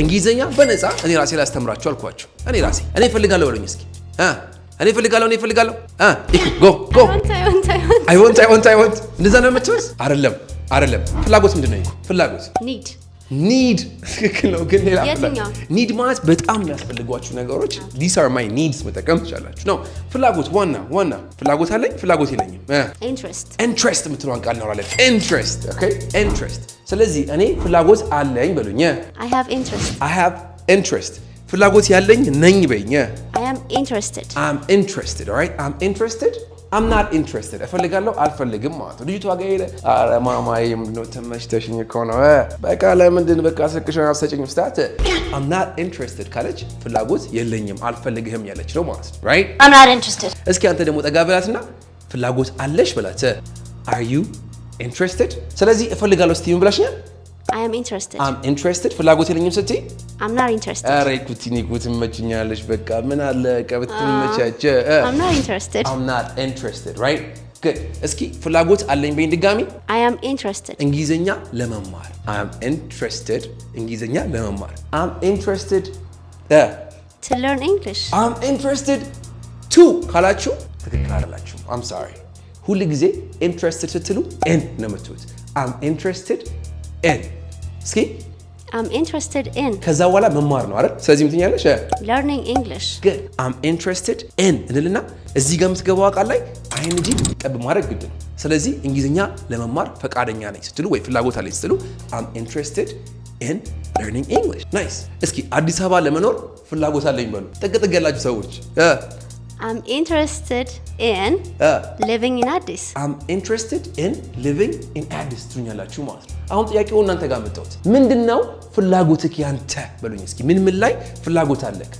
እንግሊዘኛ በነፃ እኔ ራሴ ላስተምራችሁ አልኳችሁ እኔ እፈልጋለሁ በሉኝ እስኪ እኔ እፈልጋለሁ go I want እንደዛ ነው መቼስ አይደለም ፍላጎት ምንድነው ይሄ ፍላጎት need ትክክል ነው ግን ሌላ need ማለት በጣም የሚያስፈልጓችሁ ነገሮች these are my needs መጠቀም ትችላላችሁ ነው ፍላጎት ዋና ፍላጎት አለኝ ፍላጎት የለኝም interest የምትለዋን ቃል እናወራለን interest ስለዚህ እኔ ፍላጎት አለኝ በሉኝ I have interest ፍላጎት ያለኝ ነኝ በይኝ I am interested I'm interested all right I'm interested I'm not interested እፈልጋለሁ አልፈልግም ማለት ነው ልጅቷ ጋር ሄደ አረ ማማዬ ምንድነው ተመችተሽኝ እኮ ነው በቃ ለምንድን በቃ ስልክሽን አትሰጪኝም ስታት I'm not interested ካለች ፍላጎት የለኝም አልፈልግህም ያለች ነው ማለት ነው right I'm not interested እስኪ አንተ ደግሞ ጠጋ ብላትና ፍላጎት አለሽ በላት Are you interested ስለዚህ እፈልጋለሁ ስትይ ምን ብላሽኛል I am interested I'm interested ፍላጎት የለኝም ስትይ I'm not interested አረ ኩቲኒ ኩትመችኛለሽ በቃ ምን አለ ቀብትመቻቸ I'm not interested I'm not interested right good እስኪ ፍላጎት አለኝ በይን ድጋሚ I am interested እንግሊዘኛ ለመማር I'm interested እንግሊዘኛ ለመማር I'm interested to learn English I'm interested to ካላችሁ ትክክል አይደላችሁ I'm sorry ሁሉ ጊዜ interested ስትሉ n ነው የምትሉት I'm interested in እስኪ I'm interested in ከዛ በኋላ መማር ነው አይደል ስለዚህ ምን ትኛለሽ learning English good I'm interested in እንልና እዚህ ጋር የምትገባው ቃል ላይ ing ጠብ ማድረግ ግድ ነው ስለዚህ እንግሊዘኛ ለመማር ፈቃደኛ ነኝ ስትሉ ወይ ፍላጎት አለኝ ስትሉ I'm interested in learning English nice እስኪ አዲስ አበባ ለመኖር ፍላጎት አለኝ በሉ ጥቅጥቅ ያላችሁ ሰዎች I'm interested in living in Addis I'm interested in living in Addis ትኛላችሁ ማለት ነው አሁን ጥያቄው እናንተ ጋር መጣሁት ምንድነው ፍላጎትክ ያንተ በሉኝ እስኪ ምን ላይ ፍላጎት አለክ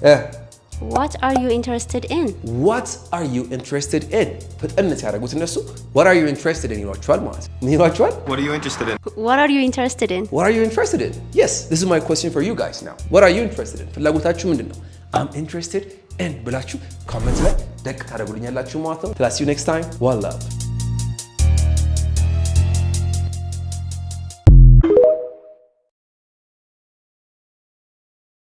What are you interested in What are you interested in ፈጠነት ያደርጉት እነሱ What are you interested in ይሏችኋል ማለት ምን ይሏችኋል What are you interested in What are you interested in What are you interested in Yes this is my question for you guys now What are you interested in ፍላጎታችሁ ምንድነው I'm interested in ብላችሁ ኮሜንት ላይ ደቅ ታደርጉልኛላችሁ ማለት ነው Till I see you next time one love